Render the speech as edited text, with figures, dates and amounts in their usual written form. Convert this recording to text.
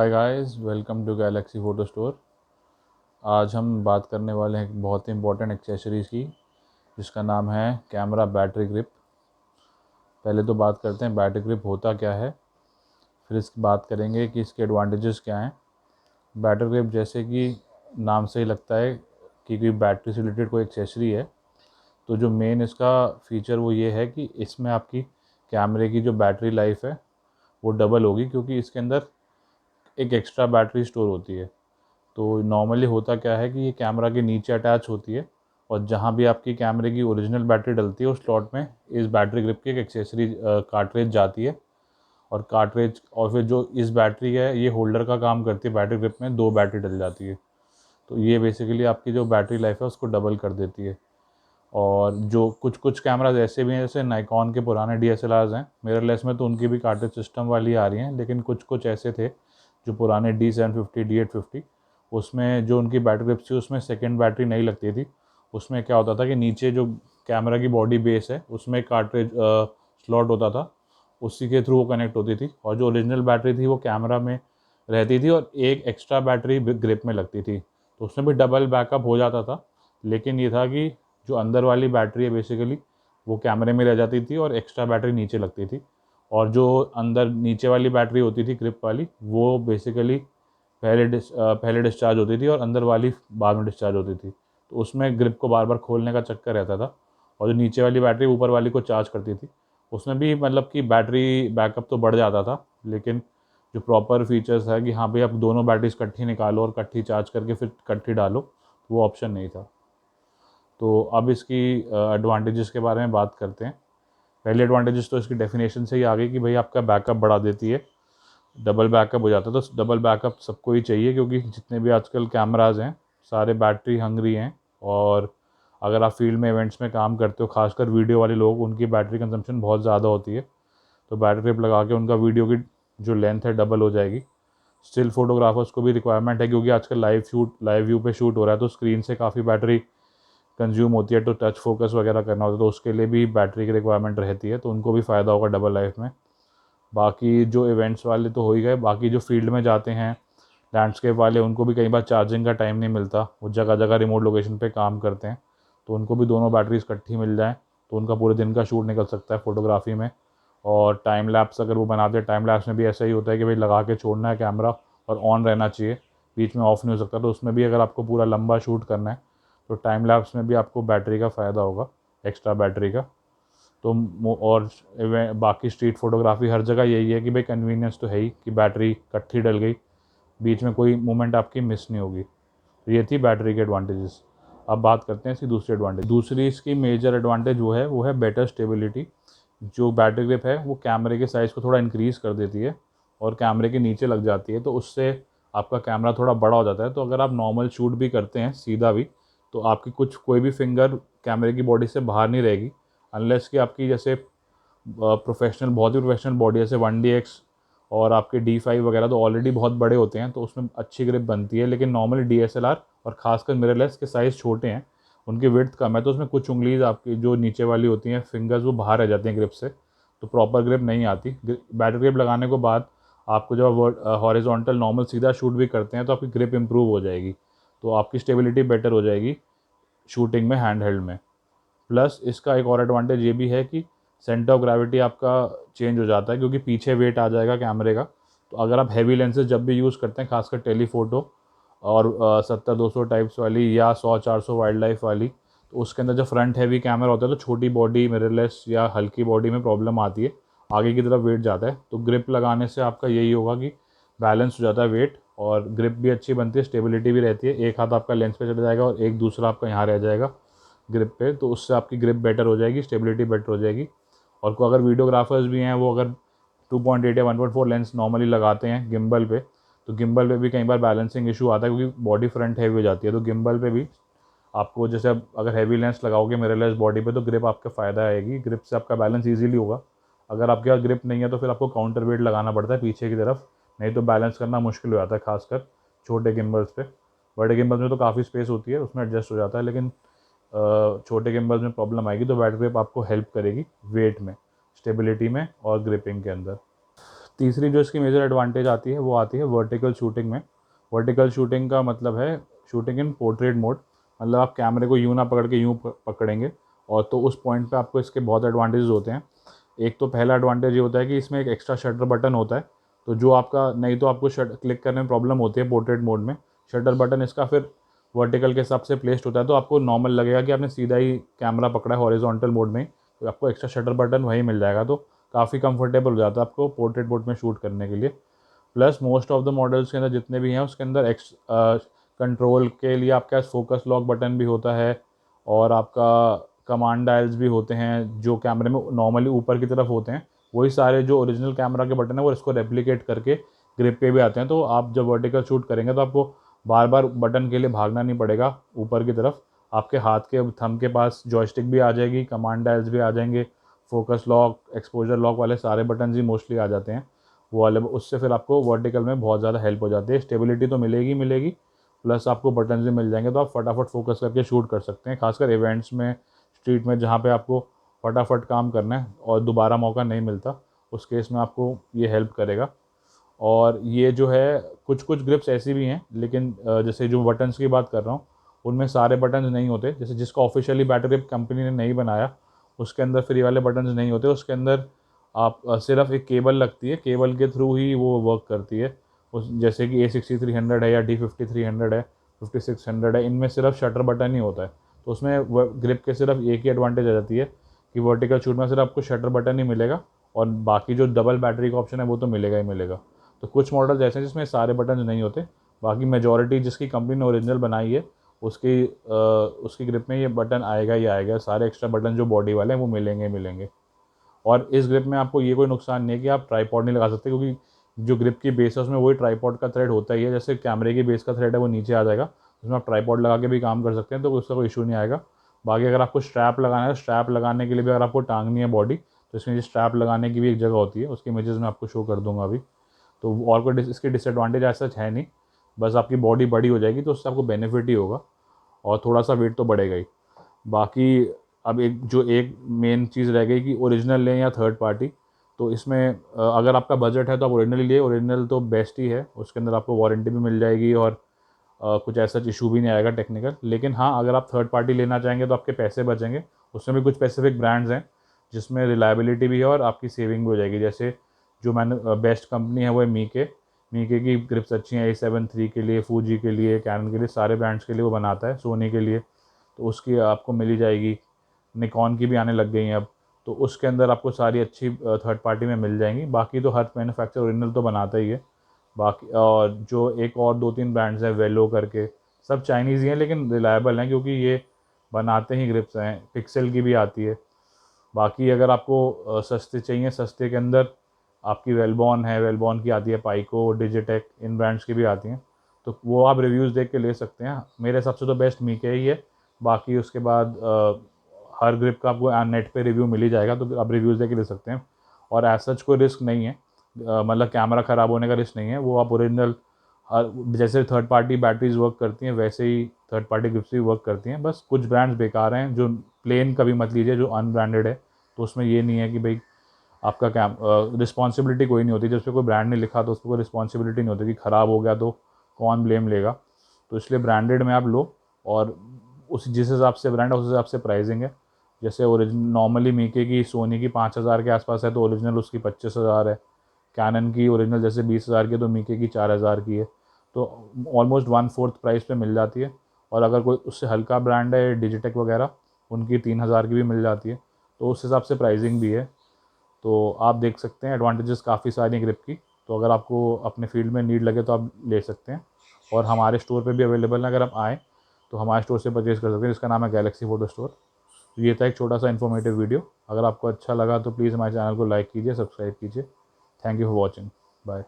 Hi guys, welcome to galaxy photo store. आज हम बात करने वाले हैं एक बहुत ही इंपॉर्टेंट एक्सेसरीज़ की, जिसका नाम है कैमरा बैटरी ग्रिप। पहले तो बात करते हैं बैटरी ग्रिप होता क्या है, फिर इसकी बात करेंगे कि इसके एडवांटेजेस क्या हैं। बैटरी ग्रिप जैसे कि नाम से ही लगता है कि कोई बैटरी से रिलेटेड कोई एक्सेसरी है, तो जो मेन इसका फ़ीचर वो ये है कि इसमें आपकी कैमरे की जो बैटरी लाइफ है वो डबल होगी, क्योंकि इसके अंदर एक एक्स्ट्रा बैटरी स्टोर होती है। तो नॉर्मली होता क्या है कि ये कैमरा के नीचे अटैच होती है, और जहाँ भी आपकी कैमरे की ओरिजिनल बैटरी डलती है उस स्लॉट में इस बैटरी ग्रिप की एक एक्सेसरी कार्ट्रिज जाती है। और कार्ट्रिज और फिर जो इस बैटरी है ये होल्डर का काम करती है। बैटरी ग्रिप में 2 बैटरी डल जाती है, तो ये बेसिकली आपकी जो बैटरी लाइफ है उसको डबल कर देती है। और जो कुछ कुछ कैमराज ऐसे भी हैं, जैसे नाइकॉन के पुराने DSLRs हैं मिररलेस में, तो उनकी भी कार्ट्रिज सिस्टम वाली आ रही हैं। लेकिन कुछ कुछ ऐसे थे जो पुराने D750 D850, उसमें जो उनकी बैटरी ग्रिप्स थी उसमें सेकंड बैटरी नहीं लगती थी। उसमें क्या होता था कि नीचे जो कैमरा की बॉडी बेस है उसमें एक कार्ट्रिज स्लॉट होता था, उसी के थ्रू वो कनेक्ट होती थी। और जो ओरिजिनल बैटरी थी वो कैमरा में रहती थी और एक एक्स्ट्रा बैटरी ग्रिप में लगती थी, तो उसमें भी डबल बैकअप हो जाता था। लेकिन ये था कि जो अंदर वाली बैटरी है बेसिकली वो कैमरे में रह जाती थी और एक्स्ट्रा बैटरी नीचे लगती थी। और जो अंदर नीचे वाली बैटरी होती थी ग्रिप वाली, वो बेसिकली पहले डिस्चार्ज होती थी और अंदर वाली बाद में डिस्चार्ज होती थी। तो उसमें ग्रिप को बार बार खोलने का चक्कर रहता था, और जो नीचे वाली बैटरी ऊपर वाली को चार्ज करती थी, उसमें भी मतलब कि बैटरी बैकअप तो बढ़ जाता था। लेकिन जो प्रॉपर फीचर्स है कि हाँ भाई आप दोनों बैटरीज इकट्ठी निकालो और इकट्ठी चार्ज करके फिर इकट्ठी डालो, वो ऑप्शन नहीं था। तो अब इसकी एडवांटेजेस के बारे में बात करते हैं। पहले एडवांटेजेस तो इसकी डेफिनेशन से ही आ गई कि भाई आपका बैकअप बढ़ा देती है, डबल बैकअप हो जाता है। तो डबल बैकअप सबको ही चाहिए, क्योंकि जितने भी आजकल कैमराज हैं सारे बैटरी हंग्री हैं। और अगर आप फील्ड में इवेंट्स में काम करते हो, खासकर वीडियो वाले लोग, उनकी बैटरी कंजम्पशन बहुत ज़्यादा होती है। तो बैटरी ग्रिप लगा के उनका वीडियो की जो लेंथ है डबल हो जाएगी। स्टिल फोटोग्राफर्स को भी रिक्वायरमेंट है, क्योंकि आजकल लाइव व्यू पे शूट हो रहा है, तो स्क्रीन से काफ़ी बैटरी कंज्यूम होती है। तो टच फोकस वगैरह करना होता है, तो उसके लिए भी बैटरी की रिक्वायरमेंट रहती है, तो उनको भी फ़ायदा होगा डबल लाइफ में। बाकी जो इवेंट्स वाले तो हो ही गए, बाकी जो फील्ड में जाते हैं लैंडस्केप वाले, उनको भी कई बार चार्जिंग का टाइम नहीं मिलता, वो जगह जगह रिमोट लोकेशन पे काम करते हैं, तो उनको भी दोनों बैटरीज इकट्ठी मिल जाएँ तो उनका पूरे दिन का शूट निकल सकता है फोटोग्राफी में। और टाइम लैप्स अगर वो बनाते हैं, टाइम लैप्स में भी ऐसा ही होता है कि भाई लगा के छोड़ना है कैमरा और ऑन रहना चाहिए, बीच में ऑफ नहीं हो सकता। तो उसमें भी अगर आपको पूरा लंबा शूट करना है तो टाइम लैप्स में भी आपको बैटरी का फ़ायदा होगा, एक्स्ट्रा बैटरी का। तो और बाकी स्ट्रीट फोटोग्राफी हर जगह यही है कि भाई कन्वीनियंस तो है ही कि बैटरी इकट्ठी डल गई, बीच में कोई मोमेंट आपकी मिस नहीं होगी। तो ये थी बैटरी के एडवांटेजेस। अब बात करते हैं इसकी दूसरी एडवांटेज। दूसरी इसकी मेजर एडवांटेज वो है बेटर स्टेबिलिटी। जो बैटरी ग्रिप है वो कैमरे के साइज़ को थोड़ा इंक्रीज़ कर देती है और कैमरे के नीचे लग जाती है, तो उससे आपका कैमरा थोड़ा बड़ा हो जाता है। तो अगर आप नॉर्मल शूट भी करते हैं सीधा भी, तो आपकी कोई भी फिंगर कैमरे की बॉडी से बाहर नहीं रहेगी, अनलेस कि आपकी जैसे बहुत ही प्रोफेशनल बॉडी, जैसे 1DX और आपके D5 वगैरह तो ऑलरेडी बहुत बड़े होते हैं, तो उसमें अच्छी ग्रिप बनती है। लेकिन नॉर्मली DSLR और खासकर मिररलेस के साइज़ छोटे हैं, उनकी विड्थ कम है, तो उसमें कुछ उंगलीज आपकी जो नीचे वाली होती हैं फिंगर्स वो बाहर रह जाती हैं ग्रिप से, तो प्रॉपर ग्रिप नहीं आती। बैटरी ग्रिप लगाने के बाद आपको जब हॉरिजॉन्टल नॉर्मल सीधा शूट भी करते हैं तो आपकी ग्रिप इंप्रूव हो जाएगी, तो आपकी स्टेबिलिटी बेटर हो जाएगी शूटिंग में हैंड हेल्ड में। प्लस इसका एक और एडवांटेज ये भी है कि सेंटर ऑफ ग्रेविटी आपका चेंज हो जाता है, क्योंकि पीछे वेट आ जाएगा कैमरे का। तो अगर आप हैवी लेंसेज जब भी यूज़ करते हैं, खासकर टेलीफोटो और 70-200 टाइप्स वाली या 100-400 वाइल्ड लाइफ वाली, तो उसके अंदर जब फ्रंट हैवी कैमरा होता है तो छोटी बॉडी मिररलेस या हल्की बॉडी में प्रॉब्लम आती है, आगे की तरफ वेट जाता है। तो ग्रिप लगाने से आपका यही होगा कि बैलेंस हो जाता है वेट, और ग्रिप भी अच्छी बनती है, स्टेबिलिटी भी रहती है। एक हाथ आपका लेंस पे चला जाएगा और एक दूसरा आपका यहाँ रह जाएगा ग्रिप पे, तो उससे आपकी ग्रिप बेटर हो जाएगी, स्टेबिलिटी बेटर हो जाएगी। और को अगर वीडियोग्राफर्स भी हैं, वो अगर 2.8 या 1.4 लेंस नॉर्मली लगाते हैं गिम्बल पे, तो गिम्बल पे भी कई बार बैलेंसिंग इशू आता है, क्योंकि बॉडी फ्रंट हैवी हो जाती है। तो गिम्बल पे भी आपको जैसे अब अगर हैवी लेंस लगाओगे मिररलेस बॉडी पे, तो ग्रिप आपका फ़ायदा आएगी, ग्रिप से आपका बैलेंस ईजिली होगा। अगर आपके पास ग्रिप नहीं है तो फिर आपको काउंटर वेट लगाना पड़ता है पीछे की तरफ, नहीं तो बैलेंस करना मुश्किल हो जाता है, खासकर छोटे गिम्बल्स पे। बड़े गिम्बल्स में तो काफ़ी स्पेस होती है, उसमें एडजस्ट हो जाता है, लेकिन छोटे गिम्बल्स में प्रॉब्लम आएगी। तो बैटरी ग्रिप आपको हेल्प करेगी वेट में, स्टेबिलिटी में और ग्रिपिंग के अंदर। तीसरी जो इसकी मेजर एडवांटेज आती है वो आती है वर्टिकल शूटिंग में। वर्टिकल शूटिंग का मतलब है शूटिंग इन पोर्ट्रेट मोड, मतलब आप कैमरे को यूँ ना पकड़ के यूँ पकड़ेंगे, और तो उस पॉइंट पे आपको इसके बहुत एडवांटेजेस होते हैं। एक तो पहला एडवांटेज ये होता है कि इसमें एक एक्स्ट्रा शटर बटन होता है, तो जो आपका नहीं तो आपको क्लिक करने में प्रॉब्लम होती है पोर्ट्रेट मोड में, शटर बटन इसका फिर वर्टिकल के हिसाब से प्लेस्ड होता है, तो आपको नॉर्मल लगेगा कि आपने सीधा ही कैमरा पकड़ा है हॉरिजॉन्टल मोड में, तो आपको एक्स्ट्रा शटर बटन वहीं मिल जाएगा, तो काफ़ी कंफर्टेबल हो जाता है आपको पोर्ट्रेट मोड में शूट करने के लिए। Plus most of the models के अंदर जितने भी हैं उसके अंदर कंट्रोल के लिए आपके पास फोकस लॉक बटन भी होता है, और आपका कमांड डायल्स भी होते हैं जो कैमरे में नॉर्मली ऊपर की तरफ होते हैं। वही सारे जो ओरिजिनल कैमरा के बटन है वो इसको रेप्लिकेट करके ग्रिप पे भी आते हैं, तो आप जब वर्टिकल शूट करेंगे तो आपको बार बार बटन के लिए भागना नहीं पड़ेगा ऊपर की तरफ। आपके हाथ के थंब के पास जॉयस्टिक भी आ जाएगी, कमांड डायल्स भी आ जाएंगे, फोकस लॉक, एक्सपोजर लॉक वाले सारे बटन ही मोस्टली आ जाते हैं वो वाले। उससे फिर आपको वर्टिकल में बहुत ज़्यादा हेल्प हो जाती है, स्टेबिलिटी तो मिलेगी मिलेगी, प्लस आपको बटन भी मिल जाएंगे, तो आप फटाफट फोकस करके शूट कर सकते हैं, खासकर इवेंट्स में, स्ट्रीट में, जहाँ पे आपको फटाफट काम करना है और दोबारा मौका नहीं मिलता, उस केस में आपको ये हेल्प करेगा। और ये जो है कुछ कुछ ग्रिप्स ऐसी भी हैं, लेकिन जैसे जो बटन्स की बात कर रहा हूँ उनमें सारे बटन्स नहीं होते, जैसे जिसका ऑफिशियली बैटरी ग्रिप कंपनी ने नहीं बनाया उसके अंदर फिर ये वाले बटन्स नहीं होते। उसके अंदर आप सिर्फ एक केबल लगती है, केबल के थ्रू ही वो वर्क करती है। उस जैसे कि A6300 है या D5300 है, 5600 है, इनमें सिर्फ शटर बटन ही होता है, तो उसमें ग्रिप के सिर्फ एक ही एडवांटेज आ जाती है कि वर्टिकल शूट में सिर्फ आपको शटर बटन ही मिलेगा, और बाकी जो डबल बैटरी का ऑप्शन है वो तो मिलेगा ही मिलेगा। तो कुछ मॉडल्स ऐसे हैं जिसमें सारे बटन नहीं होते, बाकी मेजॉरिटी जिसकी कंपनी ने ओरिजिनल बनाई है उसकी ग्रिप में ये बटन आएगा ही आएगा, सारे एक्स्ट्रा बटन जो बॉडी वाले हैं वो मिलेंगे ही मिलेंगे। और इस ग्रिप में आपको ये कोई नुकसान नहीं है कि आप ट्राईपॉड नहीं लगा सकते, क्योंकि जो ग्रिप की बेस है उसमें वही ट्राईपॉड का थ्रेड होता ही है, जैसे कैमरे की बेस का थ्रेड है वो नीचे आ जाएगा, उसमें आप ट्राईपॉड लगा के भी काम कर सकते हैं, तो उसका कोई इशू नहीं आएगा। बाकी अगर आपको स्ट्रैप लगाना है, स्ट्रैप लगाने के लिए भी अगर आपको टांगनी है बॉडी, तो इसमें स्ट्रैप लगाने की भी एक जगह होती है, उसकी इमेजेस मैं आपको शो कर दूंगा अभी। तो और कोई इसकी डिसएडवांटेज ऐसा है नहीं, बस आपकी बॉडी बड़ी हो जाएगी तो उससे आपको बेनिफिट ही होगा, और थोड़ा सा वेट तो बढ़ेगा ही। बाकी अब एक मेन चीज़ रह गई कि ओरिजिनल लें या थर्ड पार्टी, तो इसमें अगर आपका बजट है तो आप ओरिजिनल ही लिए, ओरिजिनल तो बेस्ट ही है, उसके अंदर आपको वारंटी भी मिल जाएगी और कुछ ऐसा इशू भी नहीं आएगा टेक्निकल। लेकिन हाँ, अगर आप थर्ड पार्टी लेना चाहेंगे तो आपके पैसे बचेंगे, उसमें भी कुछ स्पेसिफिक ब्रांड्स हैं जिसमें रिलायबिलिटी भी है और आपकी सेविंग भी हो जाएगी। जैसे जो मैंने बेस्ट कंपनी है वो है मीके, मीके की ग्रिप्स अच्छी हैं A7 III के लिए, फूजी के लिए, कैनन के लिए, सारे ब्रांड्स के लिए वो बनाता है, सोनी के लिए, तो उसकी आपको मिल ही जाएगी। निकॉन की भी आने लग गई हैं अब, तो उसके अंदर आपको सारी अच्छी थर्ड पार्टी में मिल जाएंगी। बाकी तो हर मैन्युफैक्चर ओरिजिनल तो बनाता ही है। बाकी और जो एक और 2-3 ब्रांड्स हैं वेलो करके, सब चाइनीज़ ही हैं लेकिन रिलायबल हैं क्योंकि ये बनाते ही ग्रिप्स हैं। पिक्सल की भी आती है। बाकी अगर आपको सस्ते चाहिए, सस्ते के अंदर आपकी वेलबॉन है, वेलबॉन की आती है, पाइको, डिजिटेक, इन ब्रांड्स की भी आती हैं, तो वो आप रिव्यूज़ देख के ले सकते हैं। मेरे हिसाब से तो बेस्ट मीके ही है। बाकी उसके बाद हर ग्रिप का आपको नेट पे रिव्यू मिल ही जाएगा, तो आप रिव्यूज़ देके ले सकते हैं। और एज सच कोई रिस्क नहीं है, मतलब कैमरा ख़राब होने का रिस्क नहीं है, वो आप ओरिजिनल जैसे थर्ड पार्टी बैटरीज वर्क करती हैं वैसे ही थर्ड पार्टी ग्रिप्स भी वर्क करती हैं। बस कुछ ब्रांड्स बेकार हैं, जो प्लेन कभी मत लीजिए जो अनब्रांडेड है, तो उसमें ये नहीं है कि भाई आपका रिस्पॉन्सिबिलिटी कोई नहीं होती, जब उस पर कोई ब्रांड नहीं लिखा तो उस पर कोई रिस्पॉन्सिबिलिटी नहीं होती कि ख़राब हो गया तो कौन ब्लेम लेगा। तो इसलिए ब्रांडेड में आप लो, और उस जिस हिसाब से ब्रांड है उस हिसाब से प्राइसिंग है। जैसे ओरिजिनल नॉर्मली मीके की, सोनी की 5,000 के आसपास है, तो ओरिजिनल उसकी 25,000 है। कैनन की ओरिजिनल जैसे 20,000 की, तो मीके की 4,000 की है, तो ऑलमोस्ट 1/4 प्राइस पे मिल जाती है। और अगर कोई उससे हल्का ब्रांड है डिजिटेक वगैरह, उनकी 3,000 की भी मिल जाती है, तो उस हिसाब से प्राइसिंग भी है। तो आप देख सकते हैं एडवांटेजेस काफ़ी सारी ग्रिप की, तो अगर आपको अपने फील्ड में नीड लगे तो आप ले सकते हैं। और हमारे स्टोर पे भी अवेलेबल है, अगर आप आएँ तो हमारे स्टोर से परचेज़ कर सकते हैं, जिसका नाम है गैलेक्सी फ़ोटो स्टोर। ये था एक छोटा सा इन्फॉर्मेटिव वीडियो। अगर आपको अच्छा लगा तो प्लीज़ हमारे चैनल को लाइक कीजिए, सब्सक्राइब कीजिए। Thank you for watching. Bye.